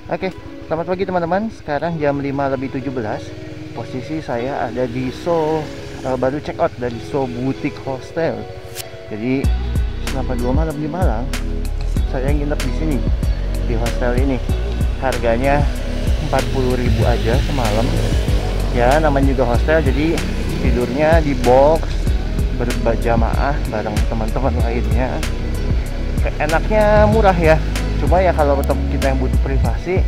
Oke, selamat pagi teman-teman. Sekarang jam 5:17. Posisi saya ada di baru check out dari Boutique Hostel. Jadi selama 2 malam di Malang, saya nginep di sini di hostel ini. Harganya 40.000 aja semalam. Ya, namanya juga hostel, jadi tidurnya di box berjamaah bareng teman-teman lainnya. Enaknya murah ya. Cuma ya kalau untuk kita yang butuh privasi,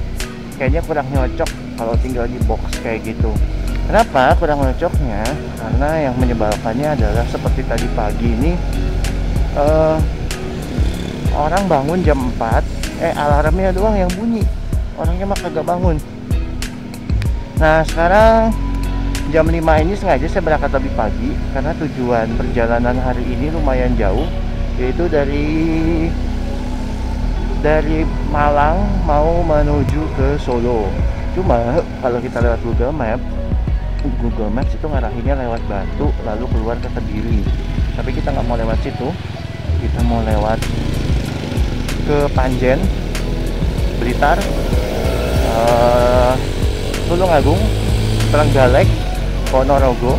kayaknya kurang nyocok kalau tinggal di box kayak gitu. Kenapa kurang nyocoknya? Karena yang menyebalkannya adalah seperti tadi pagi ini, orang bangun jam 4, alarmnya doang yang bunyi, orangnya mah kagak bangun. Nah sekarang jam 5 ini sengaja saya berangkat lebih pagi karena tujuan perjalanan hari ini lumayan jauh, yaitu dari Malang mau menuju ke Solo. Cuma kalau kita lewat Google Maps itu ngarahinnya lewat Batu lalu keluar ke Kediri. Tapi kita nggak mau lewat situ, kita mau lewat ke Panjen, Blitar, Tulungagung, Trenggalek, Ponorogo,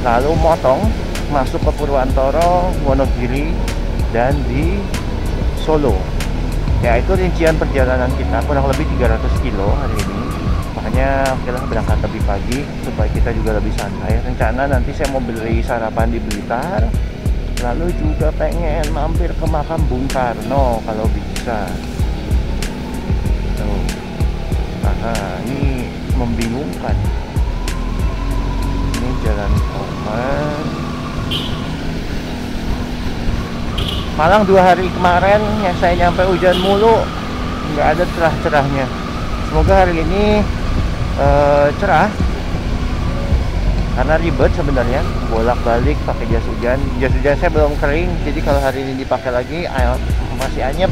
lalu motong masuk ke Purwantoro, Wonogiri, dan di Solo. Ya itu rincian perjalanan kita, kurang lebih 300 kilo hari ini. Makanya okelah berangkat lebih pagi supaya kita juga lebih santai. Rencana nanti saya mau beli sarapan di Blitar, lalu juga pengen mampir ke makam Bung Karno kalau bisa. Tuh. Ini membingungkan. Ini jalan Koman. Malang 2 hari kemarin yang saya nyampe hujan mulu, nggak ada cerah-cerahnya. Semoga hari ini cerah, karena ribet sebenarnya bolak-balik pakai jas hujan. Jas hujan saya belum kering, jadi kalau hari ini dipakai lagi masih anyep.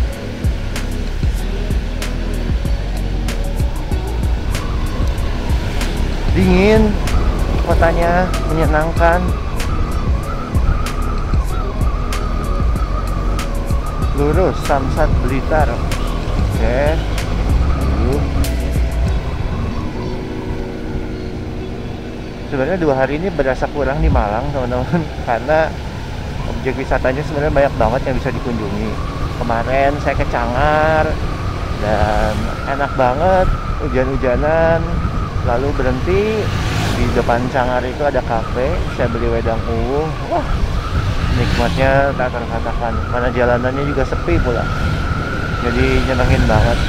Dingin, kotanya menyenangkan. Lurus Samsat Blitar. Oke. Sebenarnya 2 hari ini berasa kurang di Malang teman-teman, karena objek wisatanya sebenarnya banyak banget yang bisa dikunjungi. Kemarin saya ke Cangar dan enak banget, hujan-hujanan, lalu berhenti di depan Cangar itu ada kafe, saya beli wedang uwu. Wah, nikmatnya tak terkatakan, karena jalanannya juga sepi pula, jadi nyenengin banget.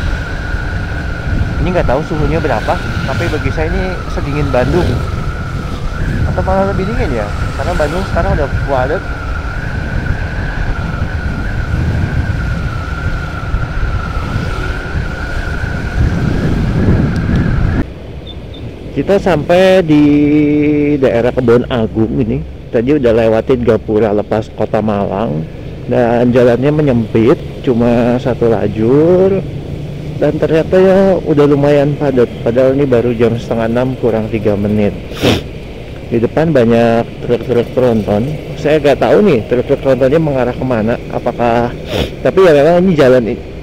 Ini nggak tahu suhunya berapa, tapi bagi saya ini sedingin Bandung, atau malah lebih dingin ya, karena Bandung sekarang udah padat. Kita sampai di daerah Kebon Agung ini. Tadi udah lewatin Gapura lepas kota Malang, dan jalannya menyempit, cuma 1 lajur, dan ternyata ya udah lumayan padat. Padahal ini baru jam 5:30 kurang 3 menit. Di depan banyak truk-truk tronton. Saya nggak tahu nih truk-truk trontonnya mengarah kemana, apakah, tapi ya memang ini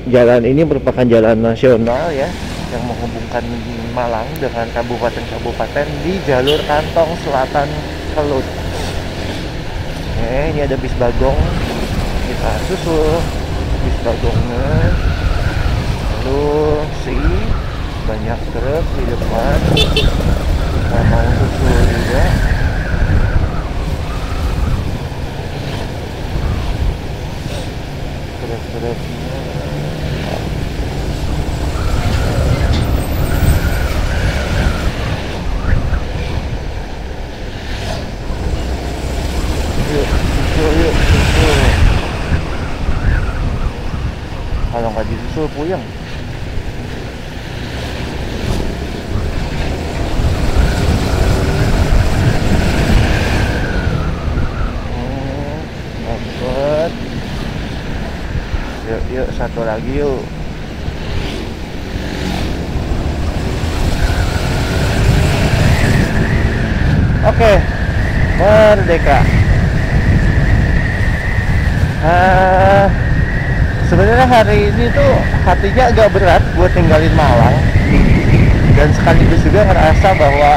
jalan ini merupakan jalan nasional ya, yang menghubungkan Malang dengan kabupaten-kabupaten di jalur kantong selatan Kelut. Ini ada bis bagong, kita susul bis bagongnya. Lalu banyak truk di depan, kita mau susul juga. Truk-truknya yuk. Kalau nggak disusul puyeng. Dapat. Yuk, satu lagi yuk. Oke, merdeka. Sebenarnya hari ini tuh hatinya agak berat buat tinggalin Malang, dan sekaligus juga ngerasa bahwa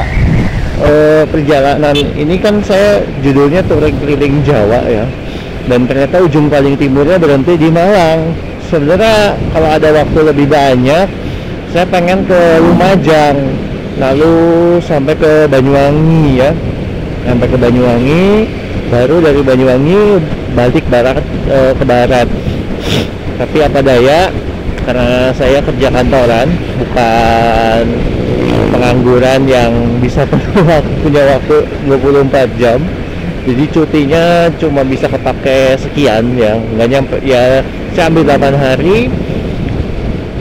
perjalanan ini kan saya judulnya touring keliling Jawa ya, dan ternyata ujung paling timurnya berhenti di Malang. Sebenarnya kalau ada waktu lebih banyak, saya pengen ke Lumajang, lalu sampai ke Banyuwangi ya, sampai ke Banyuwangi, baru dari Banyuwangi balik ke barat. Tapi apa daya, karena saya kerja kantoran, bukan pengangguran yang bisa punya waktu 24 jam. Jadi cutinya cuma bisa kepake sekian ya, nggak nyampe ya. Saya ambil 8 hari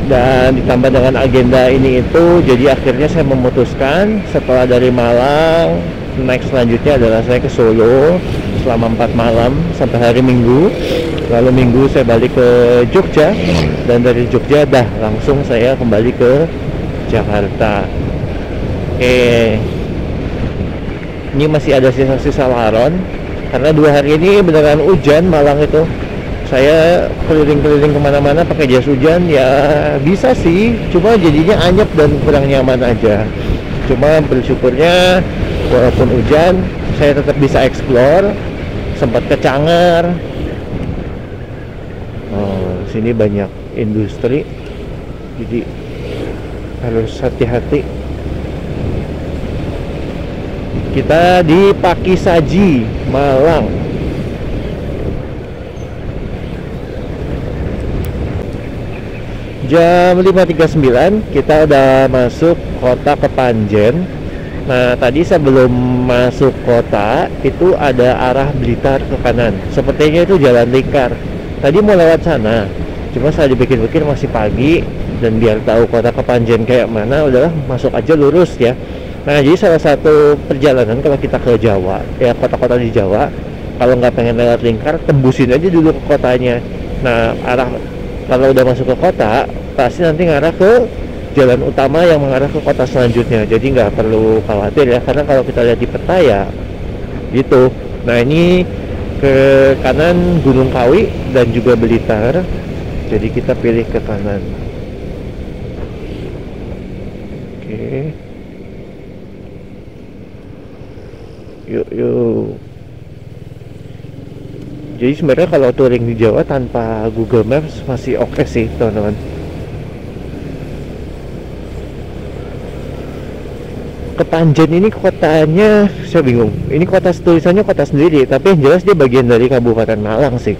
dan ditambah dengan agenda ini itu, jadi akhirnya saya memutuskan setelah dari Malang, next selanjutnya adalah saya ke Solo selama 4 malam sampai hari Minggu. Lalu Minggu saya balik ke Jogja, dan dari Jogja dah langsung saya kembali ke Jakarta. Oke, ini masih ada sisa-sisa laron karena 2 hari ini beneran hujan Malang itu. Saya keliling-keliling kemana-mana pakai jas hujan ya, bisa sih, cuma jadinya anyep dan kurang nyaman aja. Cuma bersyukurnya walaupun hujan saya tetap bisa explore, sempat ke Canger. Sini banyak industri, jadi harus hati-hati. Kita di Pakisaji, Malang. Jam 5.39 kita udah masuk kota Kepanjen. Nah, tadi sebelum masuk kota itu ada arah Blitar ke kanan. Sepertinya itu jalan lingkar. Tadi mau lewat sana, cuma saya dipikir-pikir masih pagi, dan biar tahu kota Kepanjen kayak mana, udahlah masuk aja lurus ya. Nah, jadi salah satu perjalanan kalau kita ke Jawa, ya kota-kota di Jawa, kalau nggak pengen lewat lingkar, tembusin aja dulu ke kotanya. Nah, kalau udah masuk ke kota, pasti nanti ngarah ke jalan utama yang mengarah ke kota selanjutnya. Jadi nggak perlu khawatir ya, karena kalau kita lihat di peta ya gitu. Nah, ini ke kanan Gunung Kawi dan juga Blitar, jadi kita pilih ke kanan. Oke, yuk. Jadi sebenarnya kalau touring di Jawa tanpa Google Maps masih oke sih teman-teman. Kepanjen ini kotanya saya bingung. Ini kota, tulisannya kota sendiri, tapi yang jelas dia bagian dari Kabupaten Malang sih.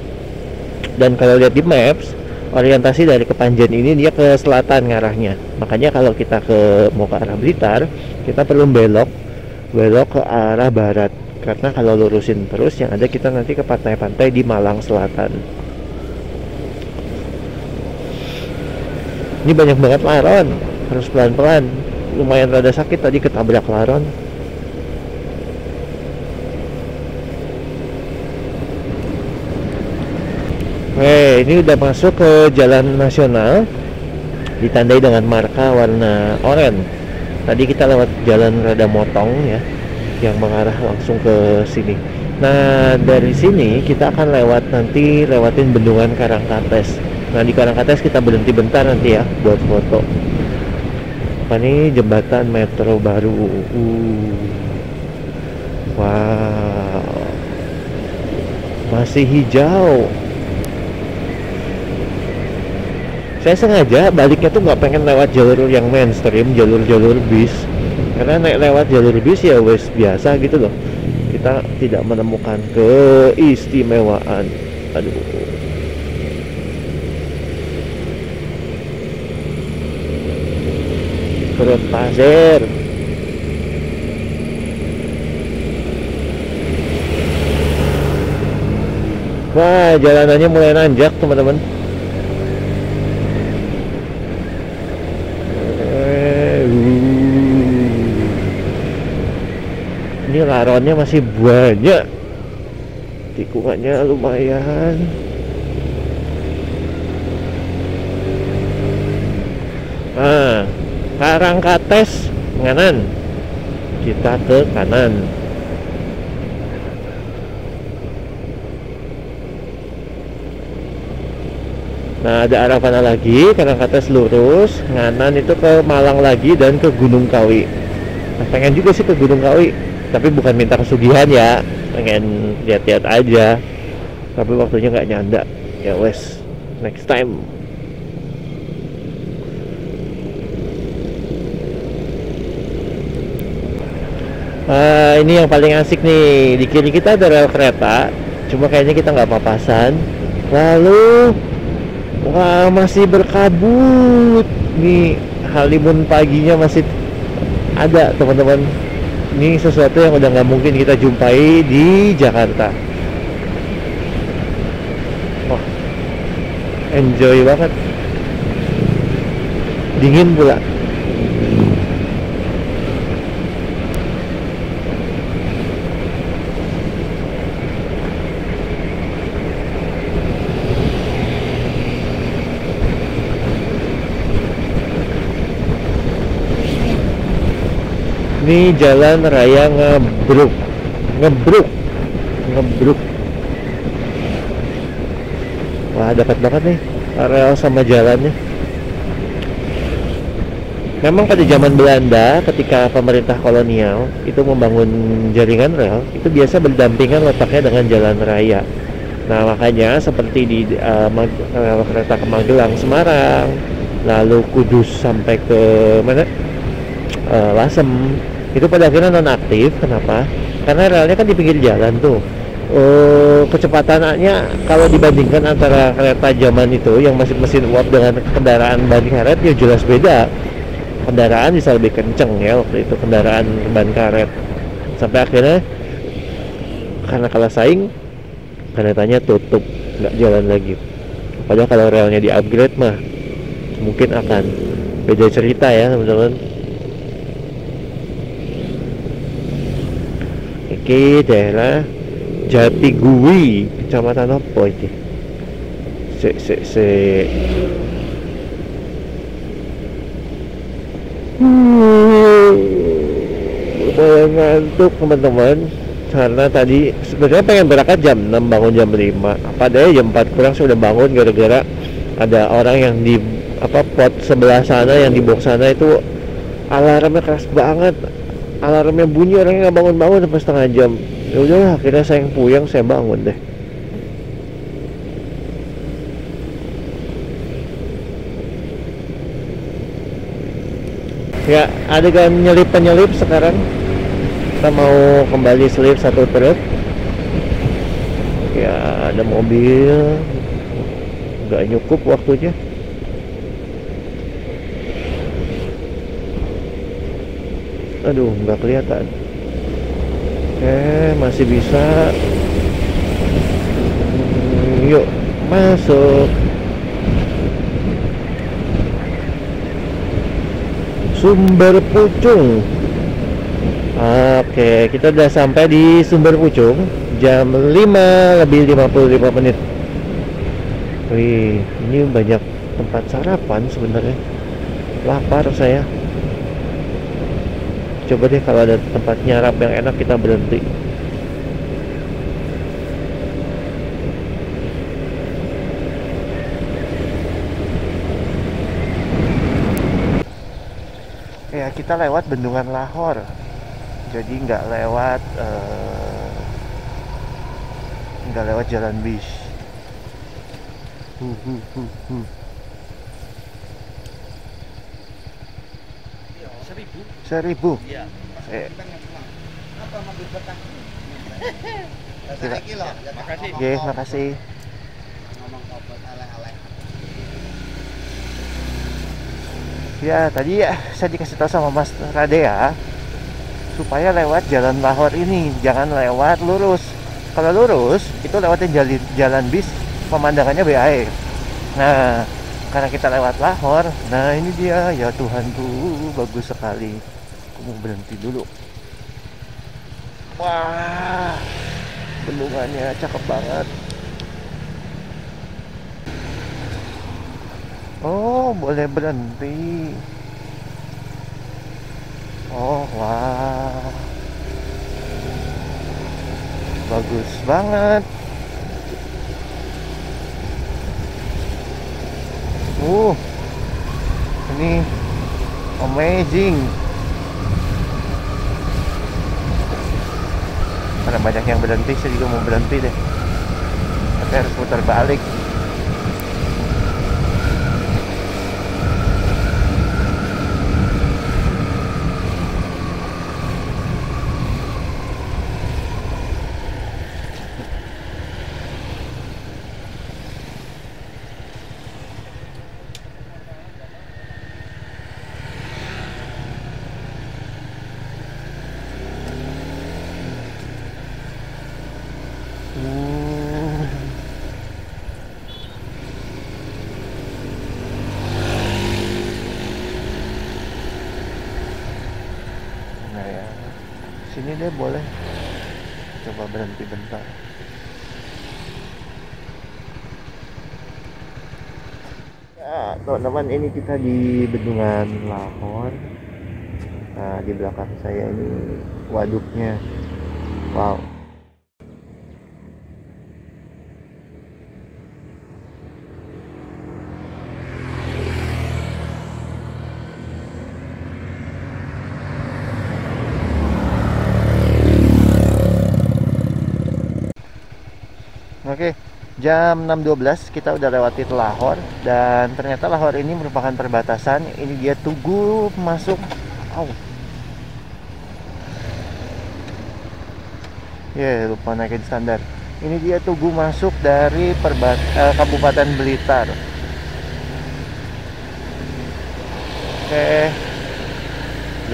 Dan kalau lihat di maps, orientasi dari Kepanjen ini dia ke selatan ngarahnya. Makanya kalau kita mau ke arah Blitar, kita perlu belok ke arah barat. Karena kalau lurusin terus, yang ada kita nanti ke pantai-pantai di Malang Selatan. Ini banyak banget laron, harus pelan-pelan. Lumayan rada sakit tadi ketabrak laron. Ini udah masuk ke jalan nasional, ditandai dengan marka warna oranye. Tadi kita lewat jalan rada motong ya, yang mengarah langsung ke sini. Nah, dari sini kita akan lewatin bendungan Karangkates. Nah, di Karangkates kita berhenti bentar nanti ya buat foto. Apa nih, jembatan metro baru. Wow, masih hijau. Saya sengaja baliknya tuh nggak pengen lewat jalur yang mainstream, jalur bis, karena lewat jalur bis ya wes biasa gitu loh. Kita tidak menemukan keistimewaan. Aduh, perut pasir. Wah, jalanannya mulai nanjak teman-teman. Ini laronnya masih banyak, tikungannya lumayan. Nah, Karangkates kanan, kita ke kanan. Nah, ada arah mana lagi? Karena kata lurus, nganan itu ke Malang lagi dan ke Gunung Kawi. Nah, pengen juga sih ke Gunung Kawi, tapi bukan minta kesugihan ya, pengen lihat-lihat aja. Tapi waktunya nggak nyanda. Ya wes, next time. Ini yang paling asik nih. Di kiri kita ada rel kereta, cuma kayaknya kita nggak papasan. Lalu, wah, masih berkabut. Nih, halimun paginya masih ada, teman-teman. Ini sesuatu yang udah nggak mungkin kita jumpai di Jakarta. Wah, enjoy banget. Dingin pula. Ini jalan raya Ngebruk. Wah, dekat banget nih rel sama jalannya. Memang pada zaman Belanda, ketika pemerintah kolonial itu membangun jaringan rel, itu biasa berdampingan letaknya dengan jalan raya. Nah, makanya seperti di rel kereta ke Magelang, Semarang, lalu Kudus sampai ke mana? Lasem, itu pada akhirnya nonaktif. Kenapa? Karena relnya kan di pinggir jalan tuh. Kecepatannya kalau dibandingkan antara kereta zaman itu yang masih mesin uap dengan kendaraan ban karet, ya jelas beda. Kendaraan bisa lebih kenceng ya waktu itu, kendaraan ban karet. Sampai akhirnya karena kalah saing, keretanya tutup, nggak jalan lagi. Padahal kalau relnya di upgrade mah mungkin akan beda cerita ya, teman-teman. Oke, daerah Jatigui, kecamatan apa ini? Lumayan ngantuk, teman-teman. Karena tadi sebenarnya pengen berangkat jam 6, bangun jam 5. Padahal jam 4 kurang sudah bangun gara-gara ada orang yang di pot sebelah sana, yang di box sana itu alarmnya keras banget. Alarmnya bunyi, orangnya nggak bangun-bangun sampai setengah jam. Ya udahlah, akhirnya saya yang puyeng, saya bangun deh. Ya, adegan nyelip-penyelip sekarang. Kita mau kembali selip satu truk. Ya, ada mobil, nggak cukup waktunya. Aduh, nggak kelihatan. Masih bisa. Yuk, masuk. Sumber Pucung. Oke, kita udah sampai di Sumber Pucung jam 5 lebih 55 menit. Wih, ini banyak tempat sarapan sebenarnya. Lapar saya. Coba deh kalau ada tempat nyarap yang enak kita berhenti. Ya, kita lewat Bendungan Lahor. Jadi nggak lewat Jalan Bis. Seribu. Iya. Apa mobil betah? Makasih. Oke, makasih. Ngomong kopet alay-alay. Ya, tadi ya saya dikasih tahu sama Mas Radea supaya lewat Jalan Lahor ini, jangan lewat lurus. Kalau lurus itu lewatin jalan bis, pemandangannya baik. Nah, karena kita lewat Lahor, nah ini dia, ya Tuhanku, bagus sekali. Aku mau berhenti dulu. Wah, bendungannya cakep banget. Oh, boleh berhenti. Oh, wah, bagus banget. Ini amazing. Karena banyak yang berhenti, saya juga mau berhenti deh. Tapi harus putar balik. Nah ya, sini deh boleh. Coba berhenti bentar. Ya, teman-teman, ini kita di Bendungan Lahor. Nah, di belakang saya ini waduknya. Wow. Oke, jam 6.12 kita udah lewati Lahor, dan ternyata Lahor ini merupakan perbatasan. Ini dia Tugu masuk. Lupa naikin standar. Ini dia Tugu masuk dari Kabupaten Blitar. Oke,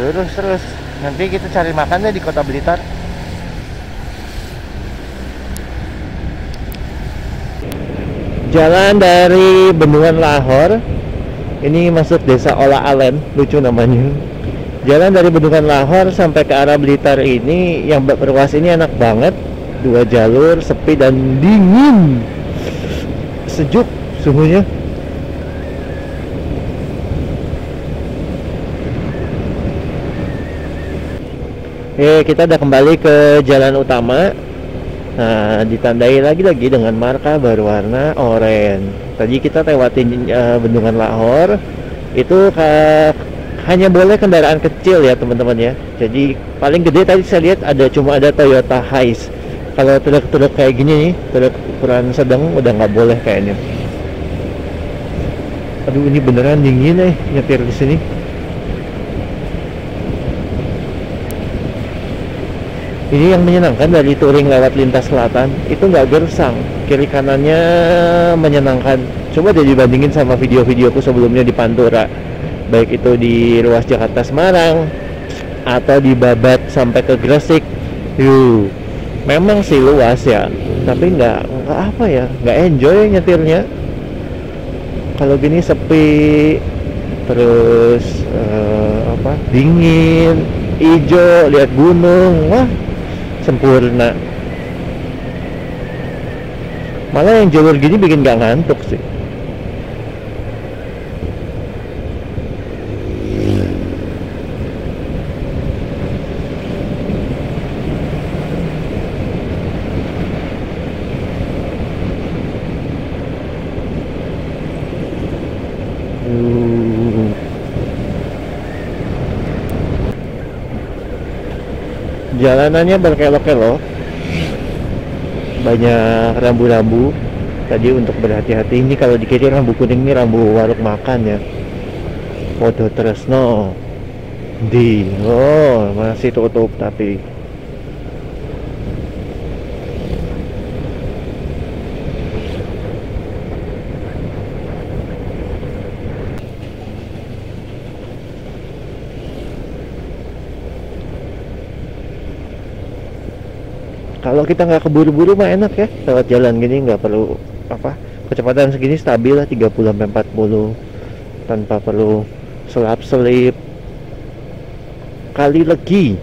lurus terus. Nanti kita cari makannya di Kota Blitar. Jalan dari Bendungan Lahor ini masuk desa Ola Alen, lucu namanya. Jalan dari Bendungan Lahor sampai ke arah Blitar ini, yang berluas ini enak banget. 2 jalur, sepi dan dingin. Sejuk suhunya. Kita udah kembali ke jalan utama. Nah, ditandai lagi dengan marka berwarna oranye. Tadi kita lewatin Bendungan Lahor. Itu hanya boleh kendaraan kecil ya teman-teman ya. Jadi paling gede tadi saya lihat cuma ada Toyota Hiace. Kalau truk-truk kayak gini nih, truk ukuran sedang udah nggak boleh kayaknya. Aduh, ini beneran dingin nyetir di sini. Ini yang menyenangkan dari touring lewat lintas selatan, itu nggak gersang, kiri kanannya menyenangkan. Coba deh dibandingin sama video-videoku sebelumnya di Pantura, baik itu di ruas Jakarta Semarang atau di Babat sampai ke Gresik. Memang sih luas ya, tapi nggak apa ya, nggak enjoy nyetirnya. Kalau gini sepi, terus dingin, hijau, lihat gunung, wah sempurna. Malah yang jalur gini bikin gak ngantuk sih. Jalanannya berkelok-kelok, banyak rambu-rambu. Tadi untuk berhati-hati, ini kalau di kiri rambu kuning, ini rambu warung makan ya. Podo Tresno masih tutup tapi kalau kita nggak keburu-buru mah enak ya, lewat jalan gini nggak perlu kecepatan segini stabil lah 30-40 tanpa perlu selap-selip kali legi.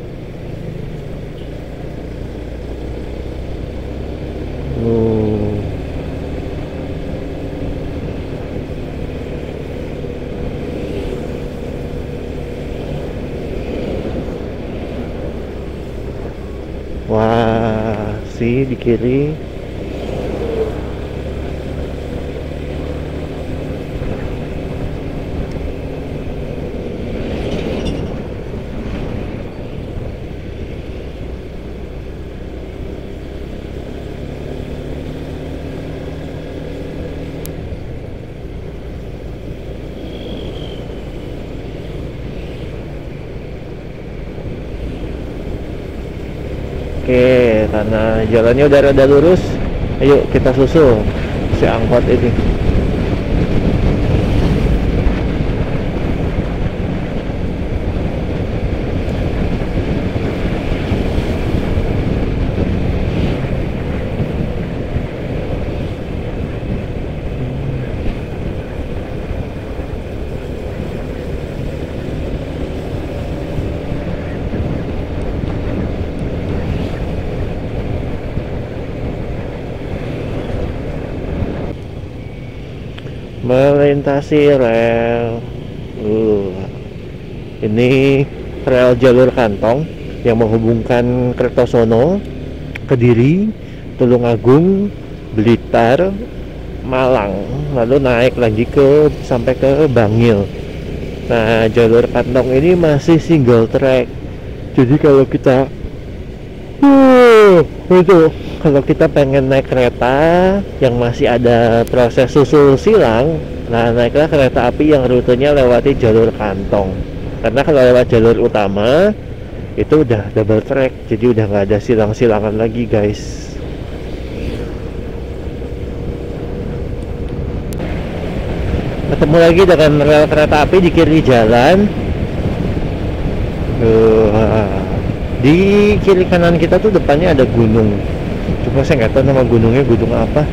Wah, sih di kiri Oke, karena jalannya udah rada lurus, ayo kita susul si angkot ini. Melintasi rel. Ini rel jalur kantong yang menghubungkan Kertosono, Kediri, Tulungagung, Blitar, Malang, lalu naik lagi sampai ke Bangil. Nah, jalur kantong ini masih single track. Jadi kalau kita kalau kita pengen naik kereta yang masih ada proses susul silang, nah naiklah kereta api yang rutenya lewati jalur kantong. Karena kalau lewat jalur utama itu udah double track, jadi udah nggak ada silang-silangan lagi, guys. Ketemu lagi dengan rel kereta api di kiri jalan. Di kiri kanan kita tuh depannya ada gunung. Cuma saya nggak tahu nama gunungnya gunung apa.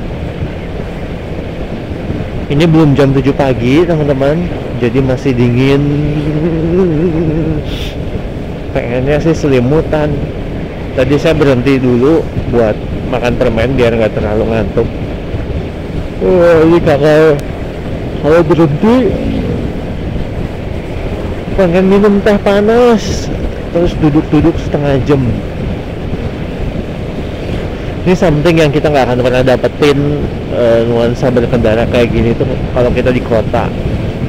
Ini belum jam 7 pagi, teman-teman. Jadi masih dingin. Pengennya sih selimutan. Tadi saya berhenti dulu buat makan permen biar nggak terlalu ngantuk. Ini kalau berhenti pengen minum teh panas, terus duduk-duduk setengah jam. Ini something yang kita nggak akan pernah dapetin, nuansa berkendara kayak gini tuh kalau kita di kota.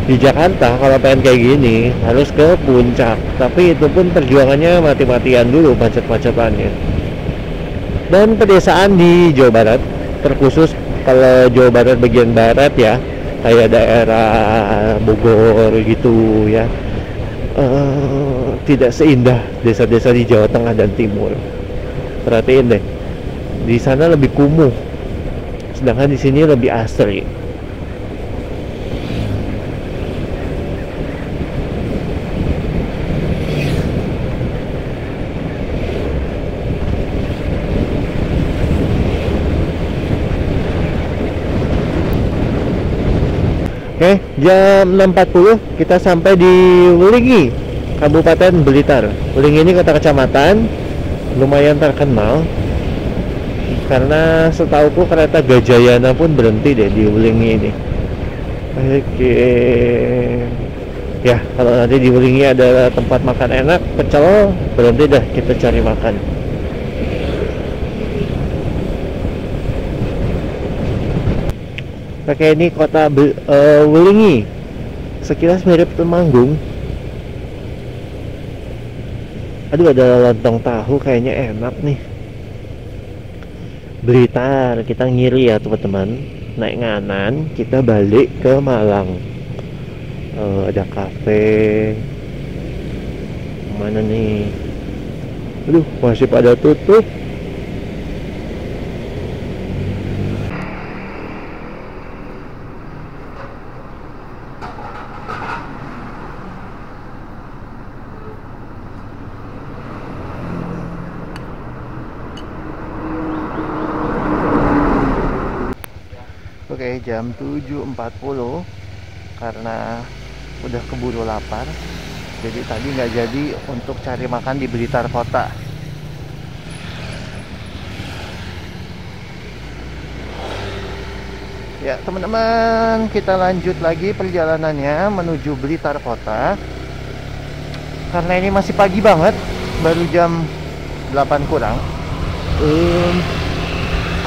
Di Jakarta kalau pengen kayak gini harus ke puncak, tapi itu pun perjuangannya mati-matian dulu macet-macetannya. Dan pedesaan di Jawa Barat, terkhusus kalau Jawa Barat bagian barat ya, kayak daerah Bogor gitu ya, tidak seindah desa-desa di Jawa Tengah dan Timur. Perhatiin deh, di sana lebih kumuh, sedangkan di sini lebih asri. Oke, jam 6.40 kita sampai di Wulingi, Kabupaten Blitar. Wulingi ini kota kecamatan, lumayan terkenal karena setauku kereta Gajayana pun berhenti deh di Wulingi ini. Oke, ya kalau nanti di Wulingi ada tempat makan enak, pecel, berhenti dah kita cari makan. Oke, ini kota Wulingi, sekilas mirip Temanggung. Aduh, ada lontong tahu, kayaknya enak nih. Blitar, kita ngiri ya teman-teman, naik nganan kita balik ke Malang. Ada kafe mana nih? Aduh, masih pada tutup. Oke, jam 7.40 karena udah keburu lapar, jadi tadi nggak jadi untuk cari makan di Blitar kota. Ya teman-teman, kita lanjut lagi perjalanannya menuju Blitar kota. Karena ini masih pagi banget, baru jam 8 kurang.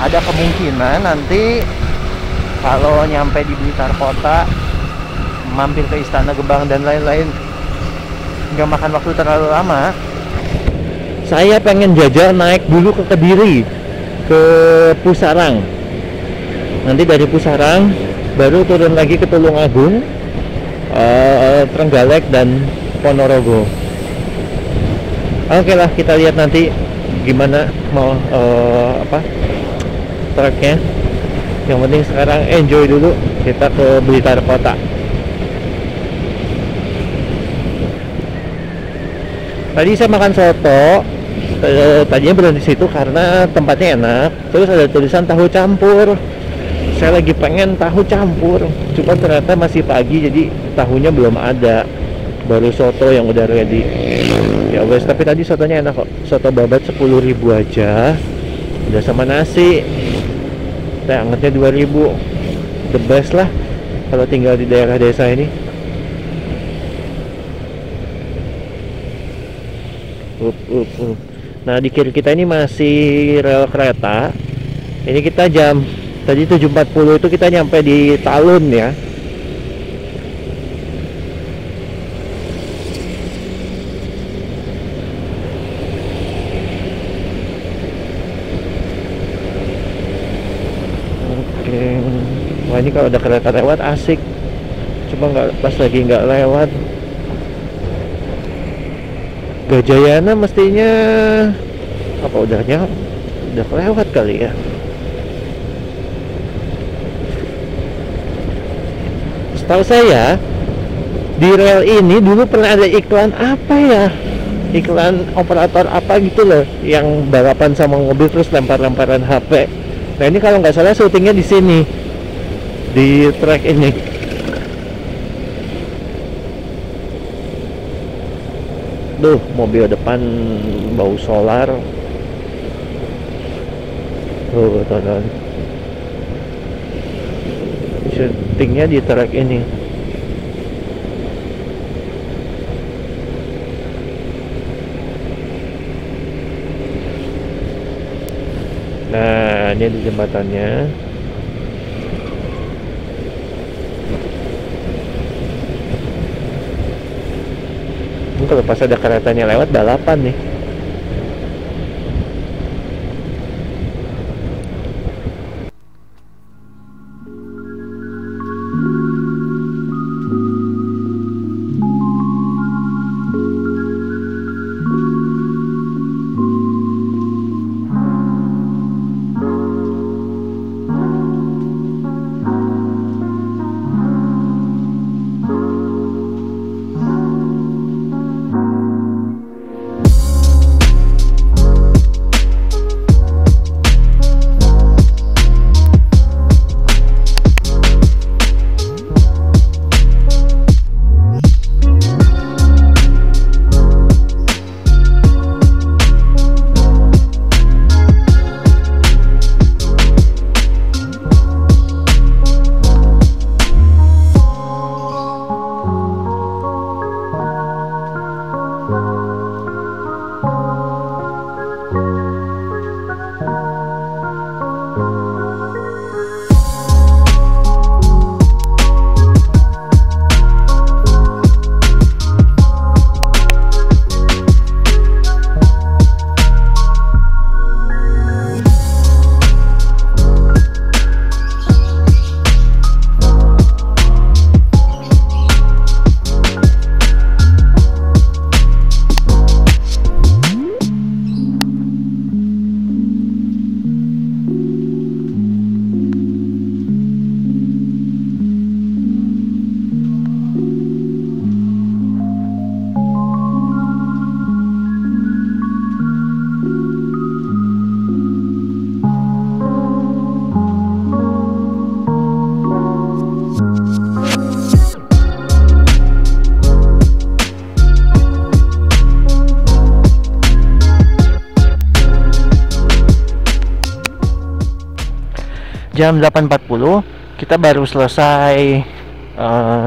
Ada kemungkinan nanti kalau nyampe di Blitar kota, mampir ke Istana Gebang dan lain-lain, nggak makan waktu terlalu lama. Saya pengen jajal naik dulu ke Kediri, ke Pusarang. Nanti dari Pusarang baru turun lagi ke Tulungagung, Trenggalek dan Ponorogo. Oke lah, kita lihat nanti gimana mau apa truknya. Yang penting sekarang enjoy dulu, kita ke Blitar Kota. Tadi saya makan soto, tadinya berhenti situ karena tempatnya enak, terus ada tulisan tahu campur. Saya lagi pengen tahu campur, cuma ternyata masih pagi jadi tahunya belum ada, baru soto yang udah ready. Ya wes, tapi tadi sotonya enak kok, soto babat 10.000 aja, udah sama nasi, teh angetnya 2.000, the best lah kalau tinggal di daerah desa ini. Nah di kiri kita ini masih rel kereta. Ini kita jam tadi 7.40 itu kita nyampe di Talun ya. Oke. Wah ini kalau ada kereta lewat asik. Cuma nggak pas lagi nggak lewat. Gajayana mestinya apa udah kelewat kali ya. Setahu saya di rel ini dulu pernah ada iklan apa ya, iklan operator apa gitu loh, yang balapan sama mobil terus lempar-lemparan HP. Nah ini kalau nggak salah syutingnya di sini, di trek ini. Duh, mobil depan bau solar. Tuh, tonton. Syutingnya di trek ini. Nah, ini di jembatannya. Kalau pas ada keretanya lewat balapan nih. Jam 8.40 kita baru selesai.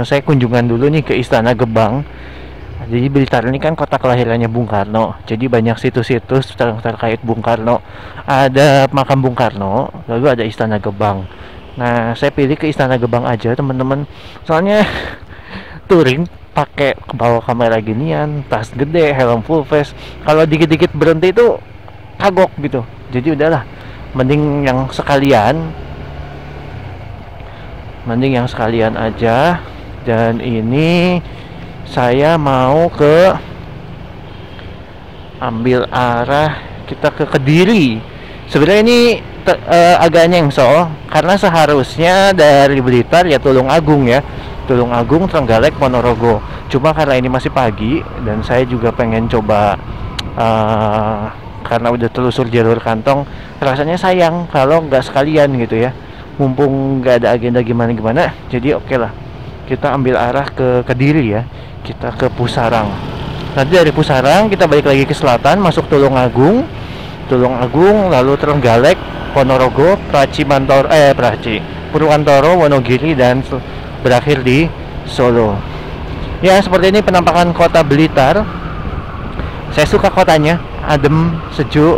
Saya kunjungan dulu nih ke Istana Gebang. Jadi Blitar ini kan kota kelahirannya Bung Karno, jadi banyak situs-situs terkait Bung Karno. Ada makam Bung Karno, lalu ada Istana Gebang. Nah saya pilih ke Istana Gebang aja teman-teman, soalnya touring pakai bawa kamera ginian, tas gede, helm full face, kalau dikit-dikit berhenti itu kagok gitu. Jadi udahlah, mending yang sekalian aja. Dan ini saya mau ambil arah kita ke Kediri. Sebenarnya ini agak nyengsol karena seharusnya dari Blitar ya Tulung Agung ya, Tulung Agung, Trenggalek, Ponorogo. Cuma karena ini masih pagi dan saya juga pengen coba karena udah telusur jalur kantong, rasanya sayang kalau nggak sekalian gitu ya, mumpung nggak ada agenda gimana-gimana. Jadi oke lah, kita ambil arah ke Kediri ya, kita ke Pusarang. Nanti dari Pusarang kita balik lagi ke selatan, masuk Tulung Agung, lalu Trenggalek, Ponorogo, Purwantoro, Wonogiri, dan berakhir di Solo. Ya, seperti ini penampakan kota Blitar. Saya suka kotanya, adem, sejuk.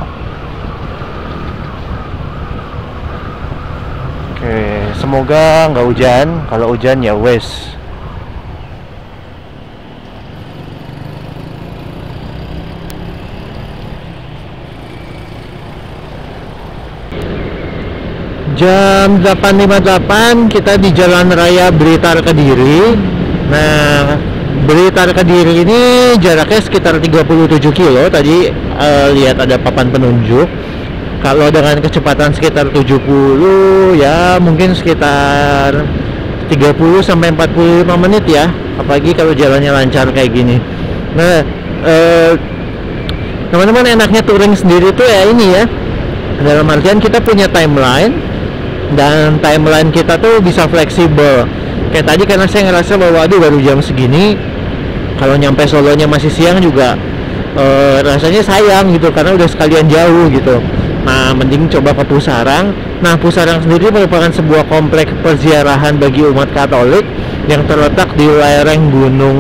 Oke, semoga nggak hujan. Kalau hujan ya wes. Jam 8.58 kita di Jalan Raya Blitar Kediri. Nah, Blitar Kediri ini jaraknya sekitar 37 kilo. Tadi lihat ada papan penunjuk. Kalau dengan kecepatan sekitar 70 ya mungkin sekitar 30 sampai 45 menit ya. Apalagi kalau jalannya lancar kayak gini. Nah, teman-teman, enaknya touring sendiri tuh ya ini ya. Dalam artian kita punya timeline, dan timeline kita tuh bisa fleksibel. Kayak tadi karena saya ngerasa bahwa aduh baru jam segini, kalau nyampe Solonya masih siang juga rasanya sayang gitu karena udah sekalian jauh gitu. Nah, mending coba ke Pusarang. Nah, Pusarang sendiri merupakan sebuah kompleks perziarahan bagi umat Katolik yang terletak di lereng Gunung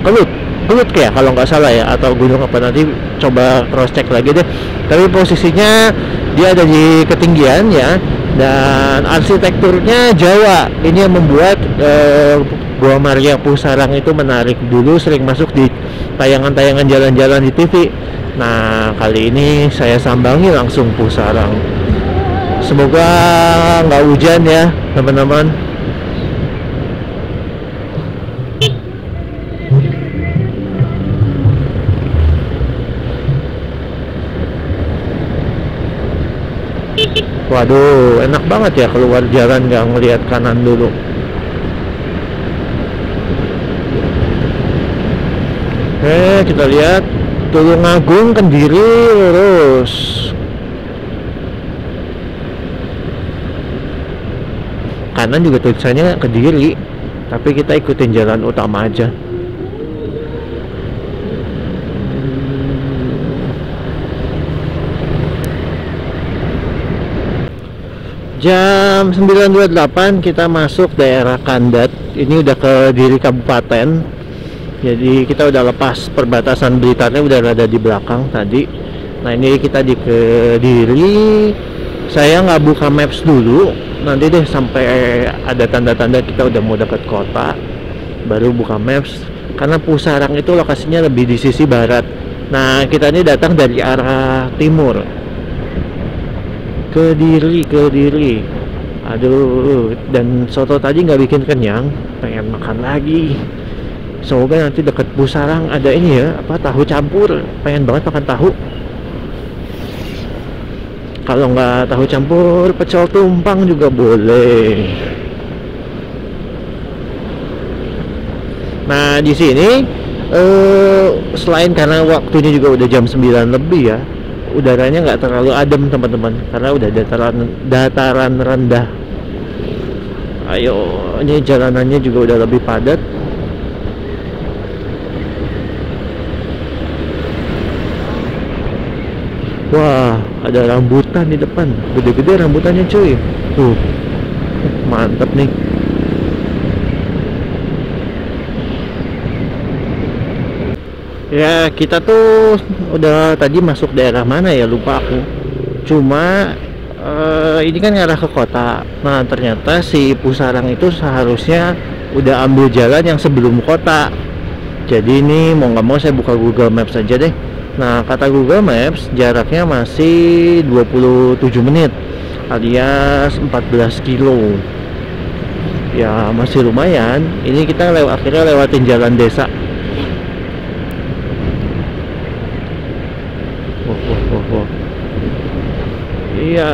Kelut kayak kalau nggak salah ya, atau gunung apa, nanti coba cross check lagi deh. Tapi posisinya dia ada di ketinggian ya, dan arsitekturnya Jawa. Ini yang membuat Gua Maria Pusarang itu menarik. Dulu sering masuk di tayangan-tayangan jalan-jalan di TV. Nah, kali ini saya sambangi langsung Pusarang. Semoga nggak hujan ya teman-teman. Waduh, enak banget ya keluar jalan nggak ngelihat kanan dulu. Kita lihat Tulung Agung, Kediri, lurus. Kanan juga tulisannya Kediri, tapi kita ikutin jalan utama aja. Jam 9.28 kita masuk daerah Kandat. Ini udah ke Kediri Kabupaten. Jadi kita udah lepas perbatasan Blitarnya, udah ada di belakang tadi. Nah, ini kita di Kediri. Saya nggak buka maps dulu. Nanti deh sampai ada tanda-tanda kita udah mau dekat kota, baru buka maps. Karena Pusarang itu lokasinya lebih di sisi barat. Nah, kita ini datang dari arah timur. Kediri. Aduh, dan soto tadi nggak bikin kenyang, pengen makan lagi. Semoga nanti dekat Pusarang ada ini ya, apa, tahu campur. Pengen banget makan tahu. Kalau nggak tahu campur, pecel tumpang juga boleh. Nah, di sini selain karena waktunya juga udah jam 9 lebih ya, udaranya nggak terlalu adem teman-teman, karena udah dataran rendah. Ayo, ini jalanannya juga udah lebih padat. Wah, ada rambutan di depan, gede-gede rambutannya cuy. Tuh, mantep nih. Ya, kita tuh udah tadi masuk daerah mana ya, lupa aku. Cuma ini kan ngarah ke kota. Nah, ternyata si Pusarang itu seharusnya udah ambil jalan yang sebelum kota. Jadi ini mau nggak mau saya buka Google Maps aja deh. Nah, kata Google Maps jaraknya masih 27 menit alias 14 kilo. Ya, masih lumayan. Ini kita akhirnya lewatin jalan desa. Iya.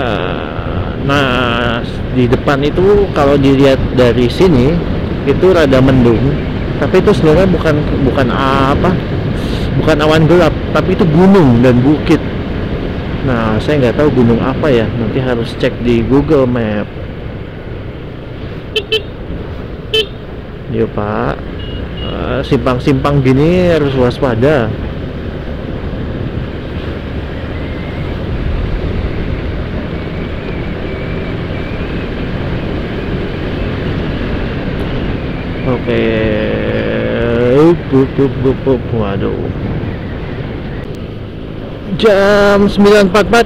Nah, di depan itu kalau dilihat dari sini itu rada mendung, tapi itu sebenarnya bukan apa, bukan awan gelap, tapi itu gunung dan bukit. Nah, saya nggak tahu gunung apa ya, nanti harus cek di Google Map. Yuk Pak, simpang-simpang gini harus waspada. Oke, waduh. Jam 9.44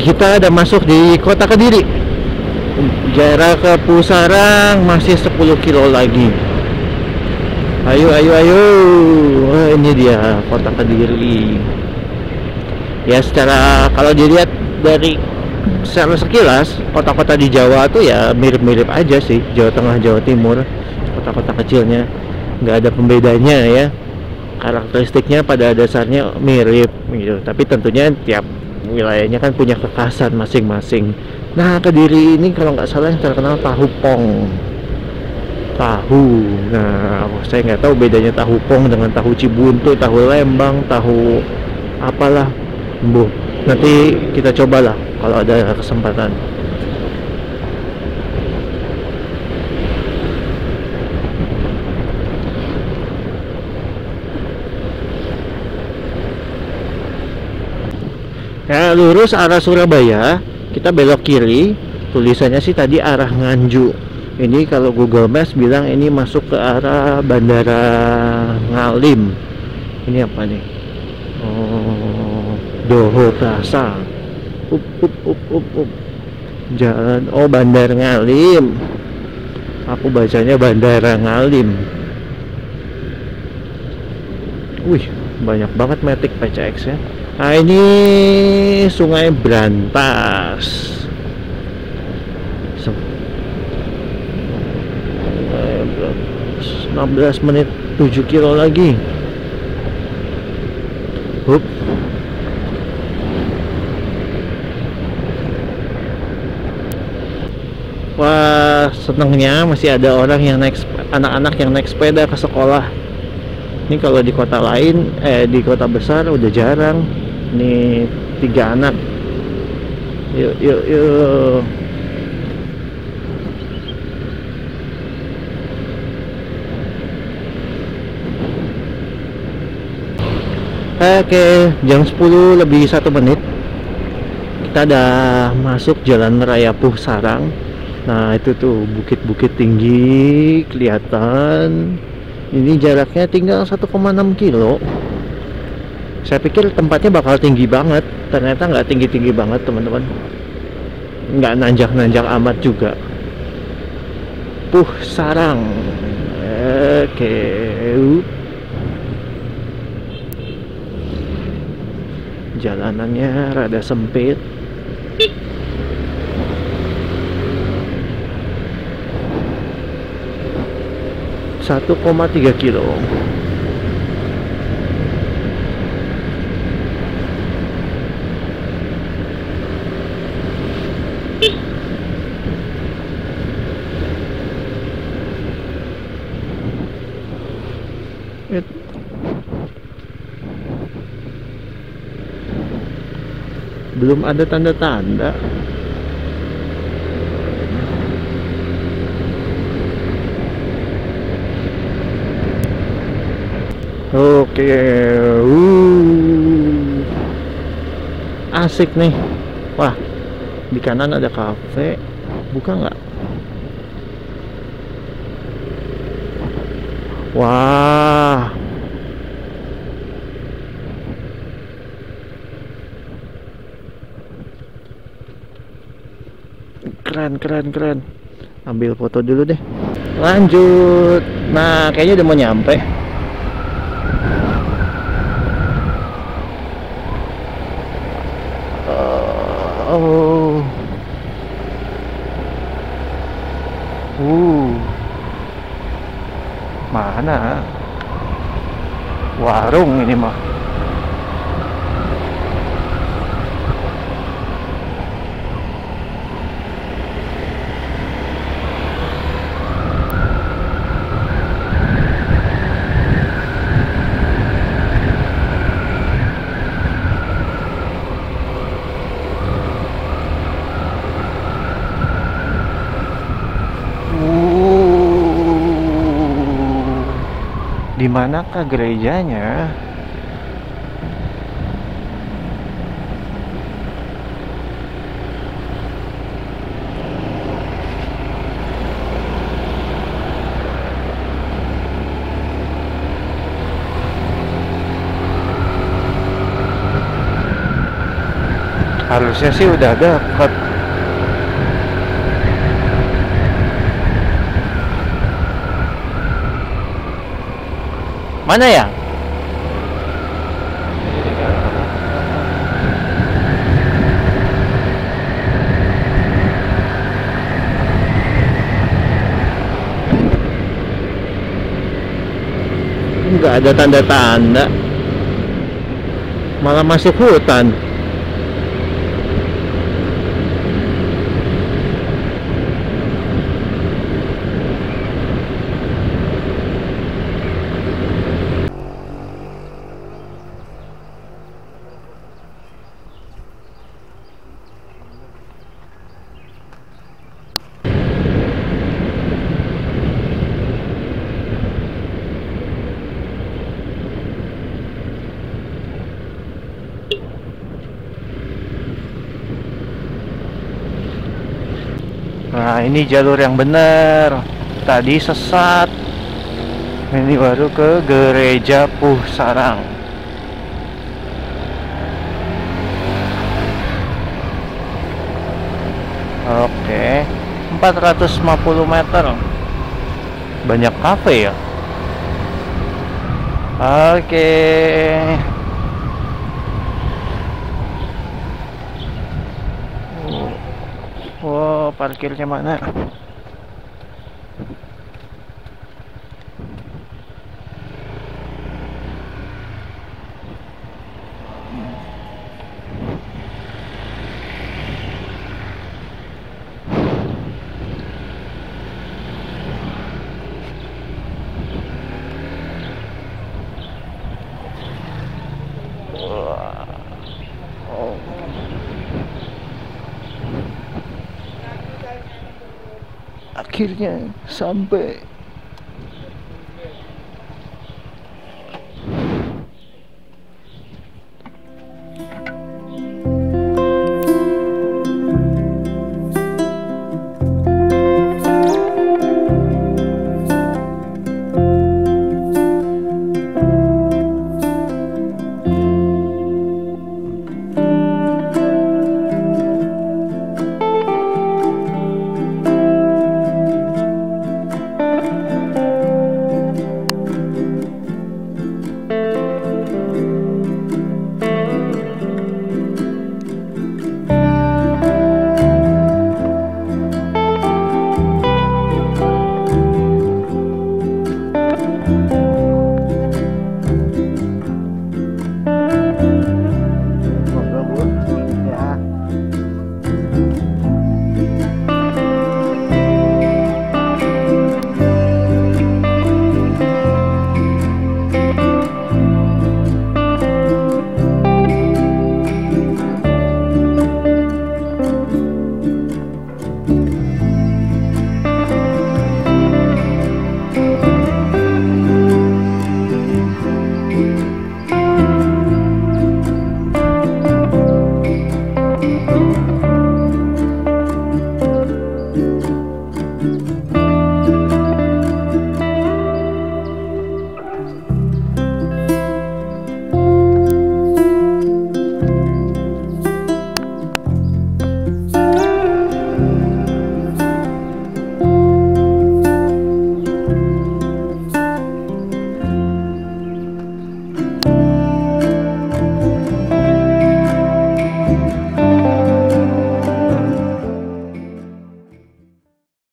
kita ada masuk di kota Kediri. Jarak ke Pusarang masih 10 kilo lagi. Ayo. Wah, ini dia kota Kediri. Ya, secara kalau dilihat dari secara sekilas kota-kota di Jawa tuh ya mirip-mirip aja sih. Jawa Tengah, Jawa Timur, kota-kota kecilnya nggak ada pembedanya ya. Karakteristiknya pada dasarnya mirip gitu, tapi tentunya tiap wilayahnya kan punya kekhasan masing-masing. Nah, Kediri ini kalau nggak salah yang terkenal tahu pong. Nah, saya nggak tahu bedanya tahu pong dengan tahu Cibuntu, tahu Lembang, tahu apalah. Nanti kita cobalah kalau ada kesempatan. Ya, lurus arah Surabaya, kita belok kiri. Tulisannya sih tadi arah Nganjuk. Ini kalau Google Maps bilang ini masuk ke arah Bandara Ngalim. Ini apa nih? Oh, Doho Plaza. Up. Jalan, oh Bandar Ngalim. Aku bacanya Bandara Ngalim. Wih, banyak banget Matic PCX ya. Nah, ini Sungai Brantas. 16 menit 7 kilo lagi. Hup. Wah, senengnya masih ada orang yang anak-anak yang naik sepeda ke sekolah. Ini kalau di kota lain, di kota besar udah jarang. Ini 3 anak. Yuk. Oke, jam 10 lebih 1 menit. Kita udah masuk Jalan Raya Pusarang. Nah, itu tuh bukit-bukit tinggi kelihatan. Ini jaraknya tinggal 1,6 kilo. Saya pikir tempatnya bakal tinggi banget, ternyata nggak tinggi-tinggi banget teman-teman, nggak nanjak-nanjak amat juga. Pusarang. Oke. Jalanannya rada sempit. Satu 1,3 kilo. Belum ada tanda-tanda. Oke. Asik nih. Wah, di kanan ada kafe. Buka nggak? Wah, keren. Ambil foto dulu deh. Lanjut. Nah, kayaknya udah mau nyampe. Mana warung ini mah? Di manakah gerejanya? Harusnya sih udah deket. Mana ya? Nggak ada tanda-tanda. Malah masuk hutan. Nah, ini jalur yang bener. Tadi sesat. Ini baru ke Gereja Puhsarang. Oke, 450 meter. Banyak kafe ya. Oke. Wow, parkirnya mana? Oh. Akhirnya sampai.